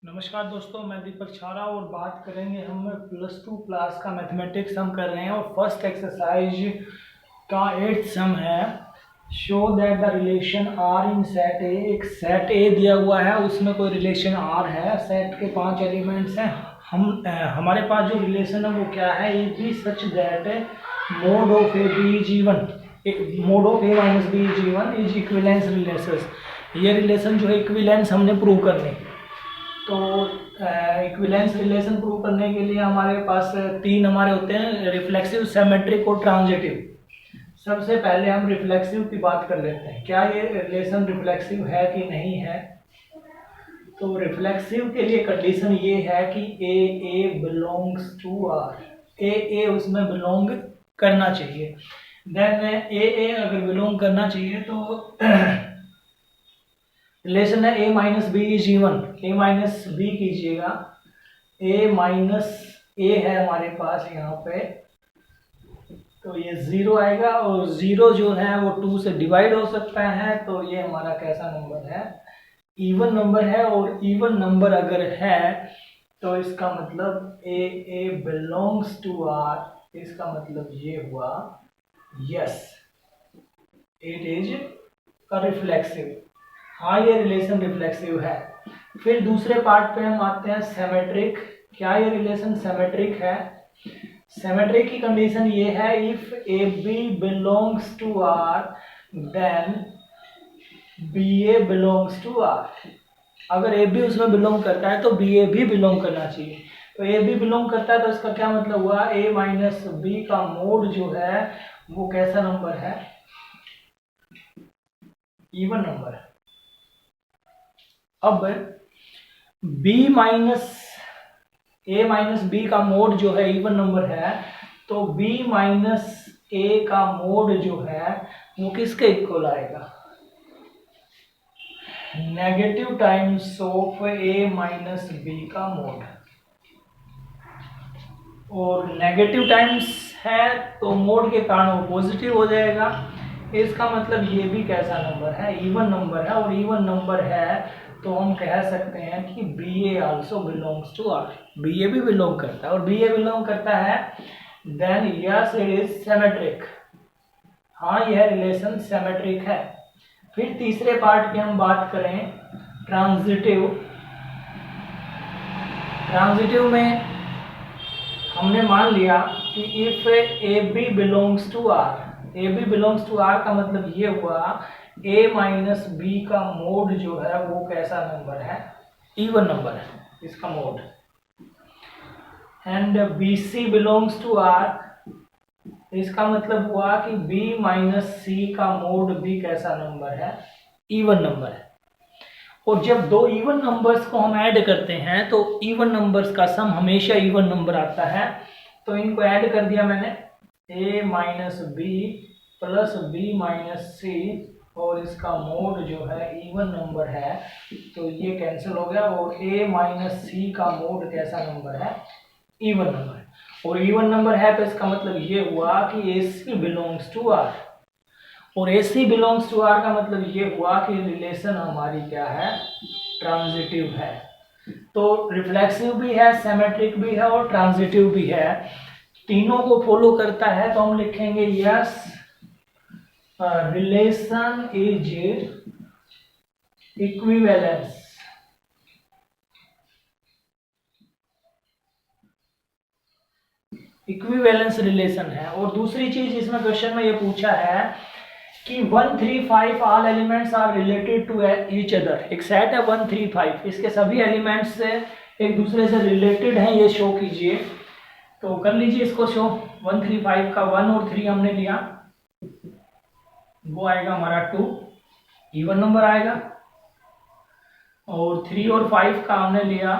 नमस्कार दोस्तों, मैं दीपक छारा और बात करेंगे हम प्लस टू क्लास का मैथमेटिक्स हम कर रहे हैं और फर्स्ट एक्सरसाइज का 8th सम है। Show that the relation R in set A. एक सेट ए दिया हुआ है, उसमें कोई रिलेशन आर है, सेट के 5 एलिमेंट्स हैं। हमारे पास जो रिलेशन है वो क्या है, A B such that mod of A B is even, mod of A minus B is even is equivalence relation. ये रिलेशन जो है इक्विवेलेंस हमने प्रूव करनी। तो इक्विवेलेंस रिलेशन प्रूव करने के लिए हमारे पास 3 हमारे होते हैं, रिफ्लेक्सिव, सिमेट्रिक और ट्रांजिटिव। सबसे पहले हम रिफ्लेक्सिव की बात कर लेते हैं, क्या ये रिलेशन रिफ्लेक्सिव है कि नहीं है। तो रिफ्लेक्सिव के लिए कंडीशन ये है कि ए बिलोंग्स टू आर, ए उसमें बिलोंग करना चाहिए। देन ए अगर बिलोंग करना चाहिए तो रिलेशन है A minus B is even. A minus B कीजिएगा, ए माइनस ए है हमारे पास यहाँ पे, तो ये 0 आएगा और 0 जो है वो 2 से डिवाइड हो सकता है। तो ये हमारा कैसा नंबर है, इवन नंबर है। और इवन नंबर अगर है तो इसका मतलब ए बिलोंग्स टू आर, इसका मतलब ये हुआ yes it is a reflexive. हाँ, ये रिलेशन रिफ्लेक्सिव है। फिर दूसरे पार्ट पे हम आते हैं, सिमेट्रिक। क्या ये रिलेशन सिमेट्रिक है। सिमेट्रिक की कंडीशन ये है, if A B belongs to R then B A belongs to R. अगर ए बी उसमें बिलोंग करता है तो बी ए भी बिलोंग करना चाहिए। तो ए बी बिलोंग करता है तो इसका क्या मतलब हुआ, ए माइनस बी का मोड जो है वो कैसा नंबर है, इवन नंबर है। अब b माइनस ए माइनस बी का मोड जो है इवन नंबर है, तो b माइनस ए का मोड जो है वो किसके इक्वल आएगा, negative times of A minus B का मोड। और नेगेटिव टाइम्स है तो मोड के कारण वो पॉजिटिव हो जाएगा। इसका मतलब ये भी कैसा नंबर है, इवन नंबर है। और इवन नंबर है तो हम कह सकते हैं कि B A also belongs to R, B A भी बिलोंग करता है। और बी ए बिलोंग करता है then yes it is symmetric. हाँ, यह रिलेशन सिमेट्रिक है। फिर तीसरे पार्ट की हम बात करें, ट्रांजिटिव। ट्रांजिटिव में हमने मान लिया कि if A B belongs to R, A B belongs to R का मतलब ये हुआ ए माइनस बी का मोड जो है वो कैसा नंबर है, इवन नंबर है, इसका mod. And B C belongs to R, इसका मतलब हुआ कि b माइनस सी का मोड भी कैसा नंबर है, इवन नंबर है। और जब दो इवन नंबर्स को हम ऐड करते हैं तो इवन नंबर्स का सम हमेशा इवन नंबर आता है। तो इनको ऐड कर दिया मैंने, a minus B plus B minus C, और इसका मोड जो है इवन नंबर है, तो ये कैंसिल हो गया। और a माइनस सी का मोड कैसा नंबर है, इवन नंबर है। और इवन नंबर है तो इसका मतलब ये हुआ कि ए सी बिलोंग्स टू आर। और ए सी बिलोंग्स टू आर का मतलब ये हुआ कि रिलेशन हमारी क्या है, ट्रांजिटिव है। तो रिफ्लेक्सिव भी है, सिमेट्रिक भी है और ट्रांजिटिव भी है। तीनों को फॉलो करता है तो हम लिखेंगे yes relation is equivalence. Equivalence relation है। और दूसरी चीज इसमें क्वेश्चन में ये पूछा है कि 1 3 5 all elements are related to each other. एक सेट है 1 3 5, इसके सभी एलिमेंट्स से एक दूसरे से रिलेटेड हैं, ये शो कीजिए। तो कर लीजिए इसको शो। 1 3 5 का 1 और 3 हमने लिया, वो आएगा हमारा 2, इवन नंबर आएगा। और 3 और 5 का हमने लिया,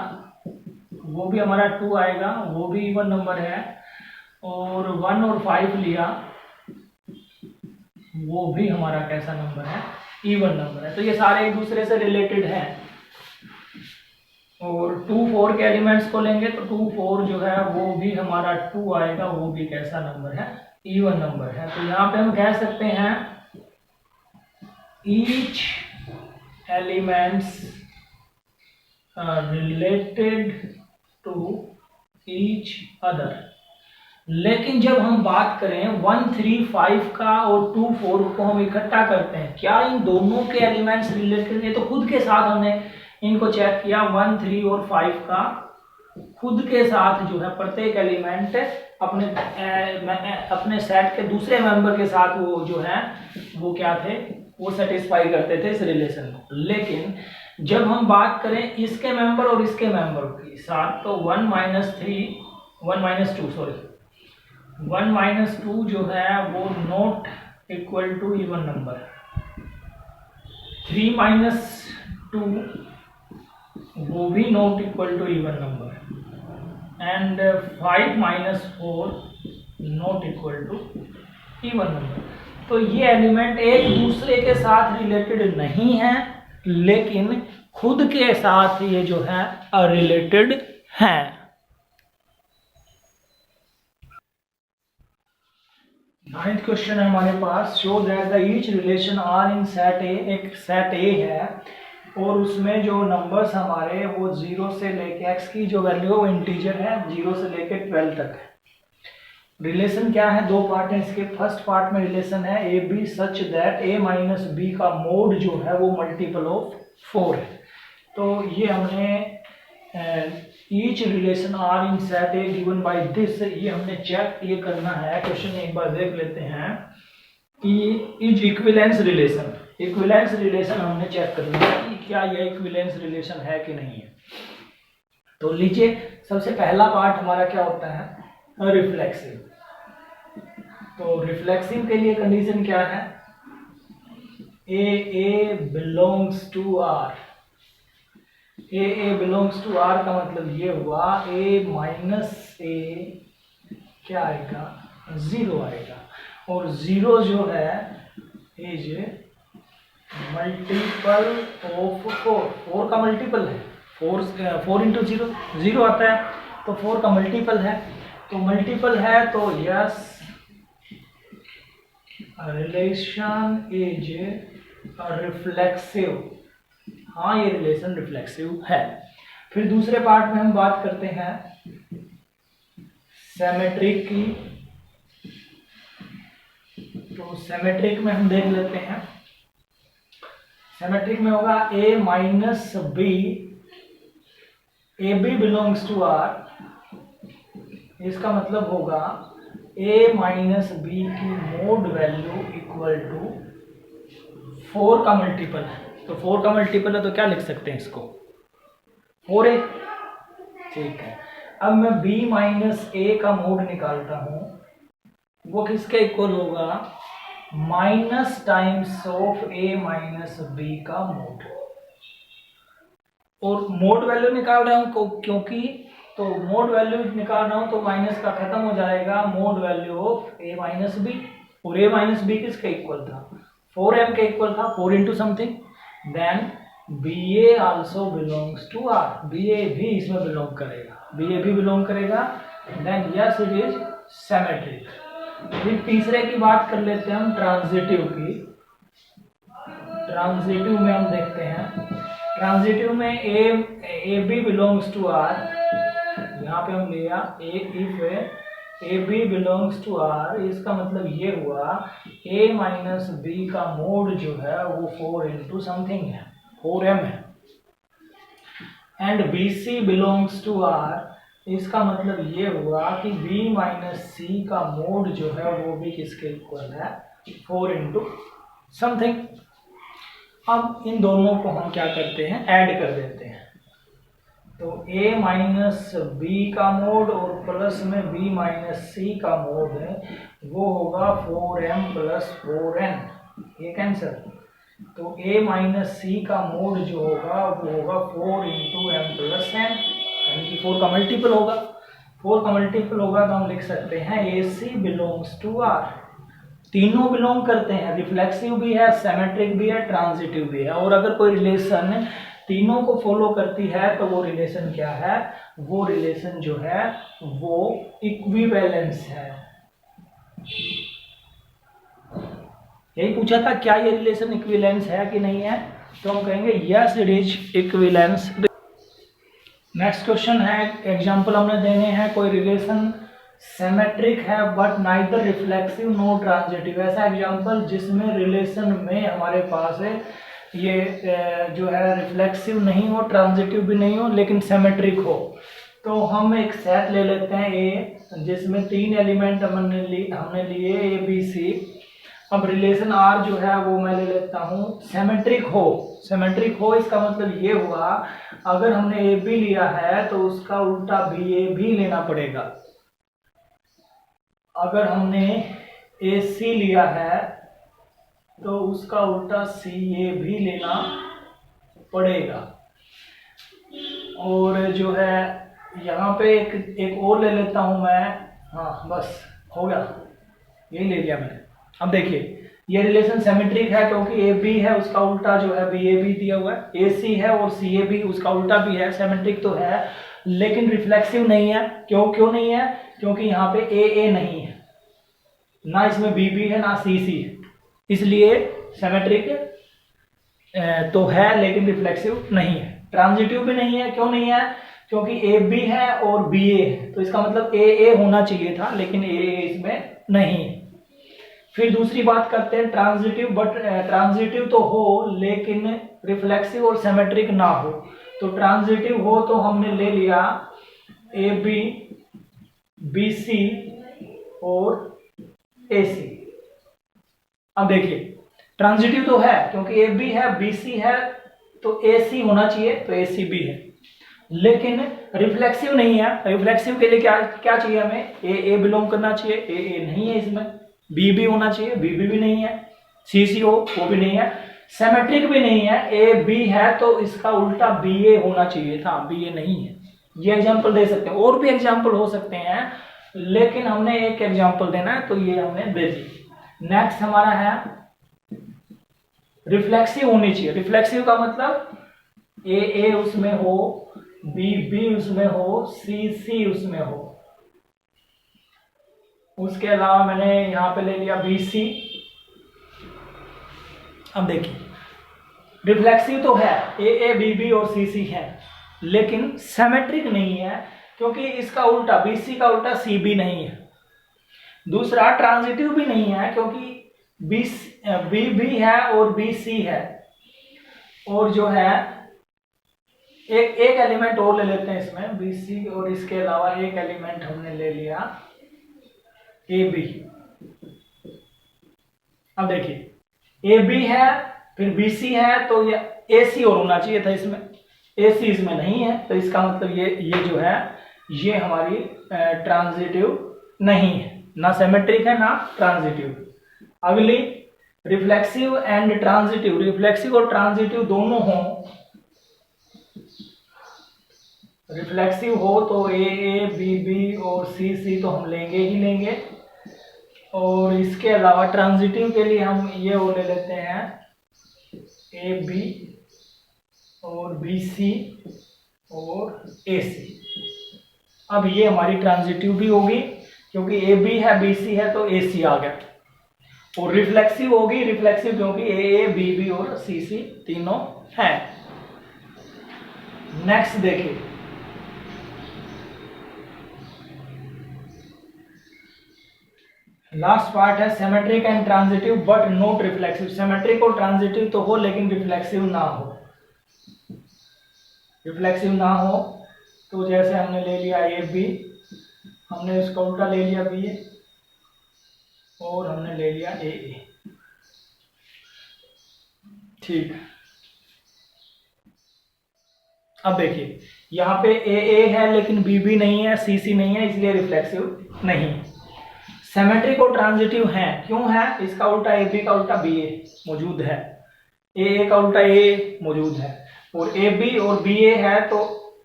वो भी हमारा 2 आएगा, वो भी इवन नंबर है। और 1 और 5 लिया, वो भी हमारा कैसा नंबर है, इवन नंबर है। तो ये सारे एक दूसरे से रिलेटेड हैं। और 2 4 के एलिमेंट्स को लेंगे तो 2 4 जो है वो भी हमारा 2 आएगा, वो भी कैसा नंबर है, इवन नंबर है। तो यहाँ पे हम कह सकते हैं each elements related to each other. लेकिन जब हम बात करें 1 3 5 का और 2 4 को हम इकट्ठा करते हैं, क्या इन दोनों के एलिमेंट्स रिलेटेड है? तो खुद के साथ हमने इनको चेक किया, 1 3 और 5 का खुद के साथ जो है प्रत्येक एलिमेंट अपने सेट के दूसरे मेंबर के साथ वो जो है वो क्या थे, वो सेटिस्फाई करते थे इस रिलेशन को। लेकिन जब हम बात करें इसके मेंबर और इसके मेंबर के साथ, तो 1 - 2 जो है वो not equal to even number, 3 - 2 वो भी not equal to even number, and 5 - 4 not equal to even number. तो ये एलिमेंट एक दूसरे के साथ रिलेटेड नहीं है, लेकिन खुद के साथ ये जो है रिलेटेड हैं। 9th क्वेश्चन है हमारे पास, show that the each relation R in set A. एक सेट ए है और उसमें जो नंबर्स हमारे वो 0 से लेके x की जो वैल्यू है वो इंटीजर है, 0 से लेके 12 तक है। रिलेशन क्या है? दो पार्ट है इसके। फर्स्ट पार्ट में रिलेशन है A B such that a minus B का मोड जो है वो मल्टीपल ऑफ 4 है। तो ये हमने each relation R in set A given by this, ये हमने चेक ये करना है। क्वेश्चन एक बार देख लेते हैं कि is equivalence relation, equivalence relation हमने चेक करना है कि क्या यह इक्विवेलेंस रिलेशन है कि नहीं है। तो लीजिए, सबसे पहला पार्ट हमारा क्या होता है? रिफ्लेक्सिव। तो रिफ्लेक्सिव के लिए कंडीशन क्या है? A belongs to R. A belongs to R का मतलब ये हुआ ए माइनस ए क्या आएगा? 0 आएगा। और 0 जो है इज मल्टीपल ऑफ 4। 4 का मल्टीपल है, 4 इंटू 0 0 आता है, तो 4 का मल्टीपल है। तो मल्टीपल है तो यस रिलेशन इज रिफ्लेक्सिव। हाँ, ये रिलेशन रिफ्लेक्सिव है। फिर दूसरे पार्ट में हम बात करते हैं सिमेट्रिक की। तो सिमेट्रिक में हम देख लेते हैं, सिमेट्रिक में होगा a minus B, A B belongs to R. इसका मतलब होगा a माइनस बी की मोड वैल्यू इक्वल टू 4 का मल्टीपल है। तो 4 का मल्टीपल है तो क्या लिख सकते हैं इसको? 4a। ठीक है। अब मैं b माइनस ए का मोड निकालता हूं, वो किसके इक्वल होगा? Minus times of a minus B का मोड। और मोड वैल्यू निकाल रहा हूं क्योंकि तो मोड वैल्यू निकाल रहा हूं तो माइनस का खत्म हो जाएगा, mod value of a minus B. और a माइनस बी किसके इक्वल था? 4m के इक्वल था, 4 into something. Then ba also belongs to r, ba भी इसमें बिलोंग करेगा, ba भी बिलोंग करेगा। Then yes it is symmetric. फिर तीसरे की बात कर लेते हैं हम, ट्रांजिटिव की। ट्रांजिटिव में हम देखते हैं, ट्रांजिटिव में A B belongs to R. यहाँ पे हम लिया if A B belongs to R, इसका मतलब ये हुआ a माइनस बी का मोड जो है वो 4 इंटू समथिंग है, 4m है। And B C belongs to R, इसका मतलब ये हुआ कि b माइनस सी का मोड जो है वो भी किसके इक्वल है? 4 इंटू समथिंग। अब इन दोनों को हम क्या करते हैं? ऐड कर देते हैं। तो a माइनस बी का मोड और प्लस में b माइनस सी का मोड है वो होगा 4m प्लस 4n, ये कैंसर। तो a माइनस सी का मोड जो होगा वो होगा 4 इंटू एम प्लस एन, यानी कि 4 का मल्टीपल होगा। 4 का मल्टीपल होगा तो हम लिख सकते हैं ए सी बिलोंग्स टू आर। तीनों बिलोंग करते हैं, रिफ्लेक्सिव भी है, सिमेट्रिक भी है, ट्रांजिटिव भी है। और अगर कोई रिलेशन तीनों को फॉलो करती है तो वो रिलेशन क्या है? वो रिलेशन जो है वो इक्विवेलेंस है। यही पूछा था, क्या ये रिलेशन इक्विवेलेंस है कि नहीं है? तो हम कहेंगे yes it is equivalence. Next question है, एग्जांपल हमने देने हैं, कोई रिलेशन सिमेट्रिक है but neither reflexive no transitive. ऐसा एग्जांपल जिसमें रिलेशन में हमारे पास है ये जो है रिफ्लेक्सिव नहीं हो, ट्रांजिटिव भी नहीं हो, लेकिन सिमेट्रिक हो। तो हम एक सेट ले लेते हैं ए, जिसमें 3 एलिमेंट हमने लिए ए बी सी। अब रिलेशन आर जो है वो मैं ले लेता हूँ सिमेट्रिक हो। सिमेट्रिक हो इसका मतलब ये हुआ, अगर हमने ए बी लिया है तो उसका उल्टा बी ए भी लेना पड़ेगा। अगर हमने ए सी लिया है तो उसका उल्टा सी ए भी लेना पड़ेगा। और जो है यहाँ पे एक और ले लेता हूं मैं, हाँ बस हो गया, यही ले लिया मैंने। अब देखिए ये रिलेशन सिमेट्रिक है क्योंकि ए बी है उसका उल्टा जो है बी ए बी दिया हुआ है, ए सी है और सी ए बी उसका उल्टा भी है, सिमेट्रिक तो है लेकिन रिफ्लेक्सिव नहीं है। क्यों नहीं है? क्योंकि यहाँ पे ए नहीं है, ना इसमें बी बी है ना सी सी है, इसलिए सिमेट्रिक तो है लेकिन रिफ्लेक्सिव नहीं है। ट्रांजिटिव भी नहीं है। क्यों नहीं है? क्योंकि ए बी है और बी ए है, तो इसका मतलब ए होना चाहिए था लेकिन ए इसमें नहीं है। फिर दूसरी बात करते हैं ट्रांजिटिव, बट ट्रांजिटिव तो हो लेकिन रिफ्लेक्सिव और सिमेट्रिक ना हो। तो ट्रांजिटिव हो तो हमने ले लिया ए बी बी सी और ए सी। अब देखिए ट्रांजिटिव तो है क्योंकि ए बी है बी सी है तो ए सी होना चाहिए, तो ए सी भी है, लेकिन रिफ्लेक्सिव नहीं है। रिफ्लेक्सिव के लिए क्या चाहिए हमें? ए बिलोंग करना चाहिए, ए नहीं है इसमें, बी भी होना चाहिए, बी भी नहीं है, सी सी हो वो भी नहीं है, सिमेट्रिक भी नहीं है, ए बी है तो इसका उल्टा बी ए होना चाहिए था, बी ए नहीं है। ये एग्जांपल दे सकते हैं, और भी एग्जांपल हो सकते हैं लेकिन हमने एक एग्जांपल देना है तो ये हमने दे दी। नेक्स्ट हमारा है रिफ्लेक्सिव होनी चाहिए। रिफ्लेक्सिव का मतलब ए उसमें हो, बी उसमें हो, सी उसमें हो। उसके अलावा मैंने यहां पे ले लिया बी सी। अब देखिए रिफ्लेक्सिव तो है, ए बी और सी है, लेकिन सिमेट्रिक नहीं है क्योंकि इसका उल्टा बी सी का उल्टा सी बी नहीं है। दूसरा ट्रांजिटिव भी नहीं है क्योंकि बी भी है और बी सी है। और जो है एक एलिमेंट और ले लेते हैं इसमें बी सी, और इसके अलावा एक एलिमेंट हमने ले लिया ए बी। अब देखिए ए बी है फिर बी सी है तो ये ए सी और होना चाहिए था, इसमें ए सी इसमें नहीं है, तो इसका मतलब ये जो है ये हमारी ट्रांजिटिव नहीं है, ना सिमेट्रिक है ना ट्रांजिटिव। अगली रिफ्लेक्सिव एंड ट्रांजिटिव। रिफ्लेक्सिव और ट्रांजिटिव दोनों हो, रिफ्लेक्सिव हो तो ए बी और सी तो हम लेंगे ही लेंगे। और इसके अलावा ट्रांजिटिव के लिए हम ये वो ले लेते हैं ए बी और बी सी और ए सी। अब ये हमारी ट्रांजिटिव भी होगी क्योंकि ए बी है बी सी है तो ए सी आ गया। और रिफ्लेक्सिव होगी, रिफ्लेक्सिव क्योंकि ए बी और सी तीनों हैं। नेक्स्ट देखिए लास्ट पार्ट है symmetric and transitive but not reflexive. Symmetric और ट्रांजिटिव तो हो लेकिन रिफ्लेक्सिव ना हो। रिफ्लेक्सिव ना हो तो जैसे हमने ले लिया ए बी, हमने उसका उल्टा ले लिया बी ए और हमने ले लिया ए। ठीक, अब देखिए यहाँ पे ए है लेकिन बी नहीं है, सी नहीं है, इसलिए रिफ्लेक्सिव नहीं। सिमेट्रिक और ट्रांजिटिव हैं, क्यों है? इसका उल्टा ए बी का उल्टा बी ए मौजूद है, ए का उल्टा ए मौजूद है, और ए बी और बी ए है तो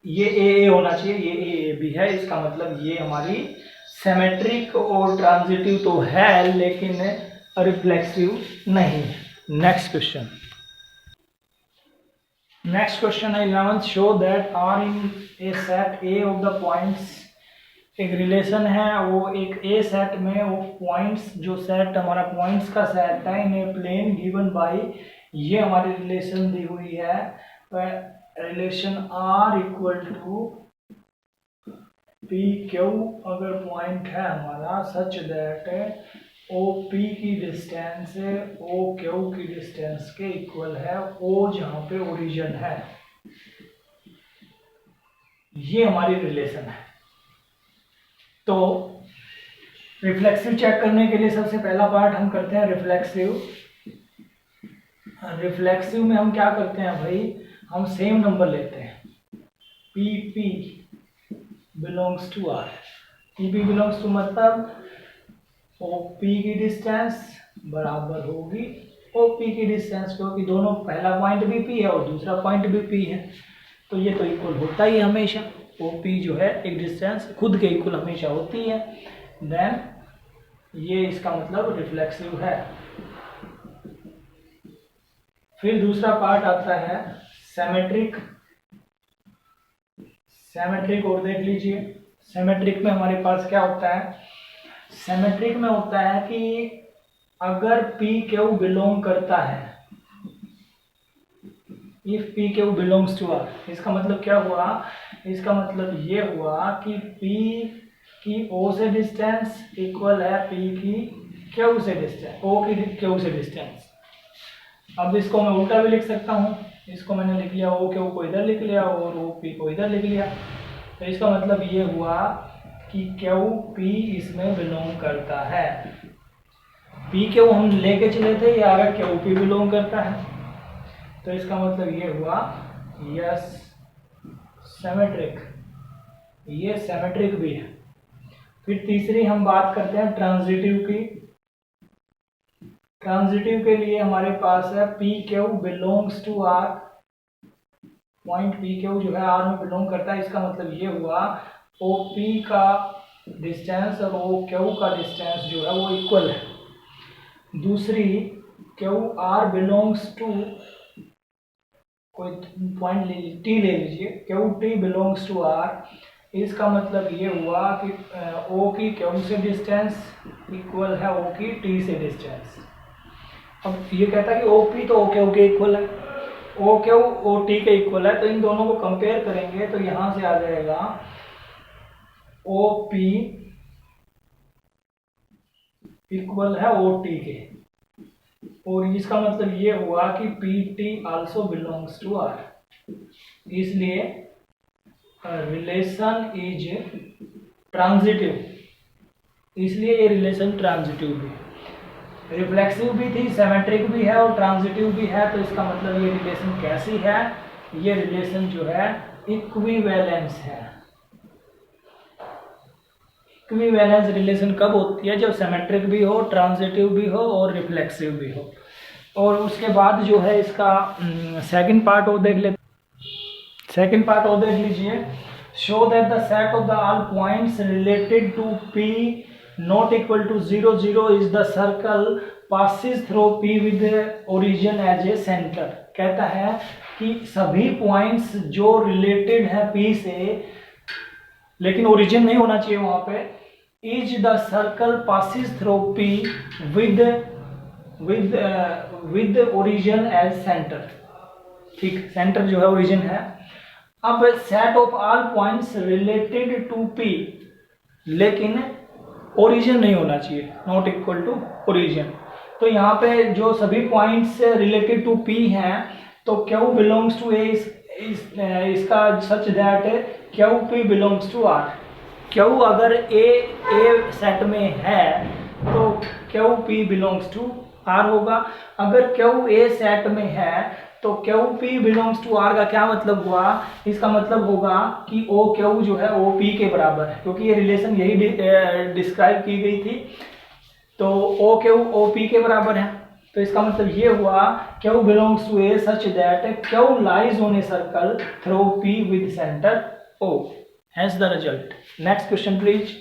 ये ए होना चाहिए, ये ए बी है। इसका मतलब ये हमारी सिमेट्रिक और ट्रांजिटिव तो है लेकिन रिफ्लेक्सिव नहीं है। नेक्स्ट क्वेश्चन है 11th। Show that R in a set A of the points. एक रिलेशन है, वो एक ए सेट में वो पॉइंट्स, जो सेट हमारा पॉइंट्स का सेट है in a plane given by, ये हमारी रिलेशन दी हुई है relation R equal to P Q अगर पॉइंट है हमारा सच दैट ओ पी की डिस्टेंस ओ क्यू की डिस्टेंस के इक्वल है, ओ जहां पे ओरिजिन है, ये हमारी रिलेशन है। तो रिफ्लेक्सिव चेक करने के लिए सबसे पहला पार्ट हम करते हैं रिफ्लेक्सिव। रिफ्लेक्सिव में हम क्या करते हैं भाई, हम सेम नंबर लेते हैं, P P belongs to R. P P belongs to मतलब ओ पी की डिस्टेंस बराबर होगी ओ पी की डिस्टेंस, क्योंकि दोनों पहला पॉइंट भी पी है और दूसरा पॉइंट भी पी है, तो ये तो इक्वल होता ही हमेशा। ओ पी जो है एक डिस्टेंस खुद के इक्वल हमेशा होती है। देन ये इसका मतलब रिफ्लेक्सिव है। फिर दूसरा पार्ट आता है सिमेट्रिक। सिमेट्रिक और देख लीजिए, सिमेट्रिक में हमारे पास क्या होता है, सिमेट्रिक में होता है कि अगर पी क्यू बिलोंग करता है, if P Q belongs to R, इसका मतलब क्या हुआ, इसका मतलब ये हुआ कि पी की ओ से डिस्टेंस इक्वल है पी की क्यू से डिस्टेंस, ओ की क्यू से डिस्टेंस। अब इसको मैं उल्टा भी लिख सकता हूँ, इसको मैंने लिख लिया ओ क्यू को इधर लिख लिया और ओ पी को इधर लिख लिया, तो इसका मतलब ये हुआ कि क्यू पी इसमें बिलोंग करता है। पी क्यू हम लेके चले थे, ये आगे क्यू पी बिलोंग करता है, तो इसका मतलब ये हुआ यस सिमेट्रिक, ये सिमेट्रिक भी है। फिर तीसरी हम बात करते हैं ट्रांजिटिव की। ट्रांजिटिव के लिए हमारे पास है P Q belongs to R, point P Q जो है आर में बिलोंग करता है, इसका मतलब ये हुआ ओ पी का डिस्टेंस और ओ क्यू का डिस्टेंस जो है वो इक्वल है। दूसरी क्यू आर बिलोंग्स टू कोई पॉइंट ले लीजिए, टी ले लीजिए, Q T belongs to R, इसका मतलब ये हुआ कि ओ की क्यू से डिस्टेंस इक्वल है ओ की टी से डिस्टेंस। अब ये कहता है कि ओ पी तो ओ क्यू के इक्वल है, ओ क्यू ओ टी के इक्वल है, तो इन दोनों को कंपेयर करेंगे तो यहां से आ जाएगा ओ पी इक्वल है ओ टी के, और इसका मतलब ये हुआ कि P T also belongs to R, इसलिए रिलेशन इज ट्रांजिटिव, इसलिए ये रिलेशन ट्रांजिटिव भी, रिफ्लेक्सिव भी थी, सिमेट्रिक भी है और ट्रांजिटिव भी है। तो इसका मतलब ये रिलेशन कैसी है, ये रिलेशन जो है इक्विवेलेंस है। इक्विवेलेंस रिलेशन कब होती है, जब सिमेट्रिक भी हो, ट्रांजिटिव भी हो और रिफ्लेक्सिव भी हो। और उसके बाद जो है इसका सेकंड पार्ट और देख लेते, सेकंड पार्ट और देख लीजिए, show that the set of the all points related to P not equal to 0 0 is the circle passes through P with origin as a centre. कहता है कि सभी पॉइंट्स जो रिलेटेड है पी से लेकिन ओरिजिन नहीं होना चाहिए वहां पे, is the circle passes through P with origin as centre. ठीक, सेंटर जो है ओरिजिन है। अब set of all points related to P, लेकिन ओरिजिन नहीं होना चाहिए, नॉट इक्वल टू ओरिजिन। तो यहाँ पे जो सभी पॉइंट्स रिलेटेड टू पी हैं, तो क्यू बिलोंग्स टू ए, इसका such that Q P belongs to R. Q अगर ए सेट में है तो Q P belongs to R होगा। अगर क्यू ए सेट में है तो Q P belongs to R का क्या मतलब हुआ, इसका मतलब होगा कि ओ क्यू जो है ओ पी के बराबर है, क्योंकि ये रिलेशन यही डिस्क्राइब की गई थी। तो ओ क्यू ओ पी के बराबर है, तो इसका मतलब ये हुआ Q belongs to A such that Q lies on a circle through P with centre O. Has the result. Next question please.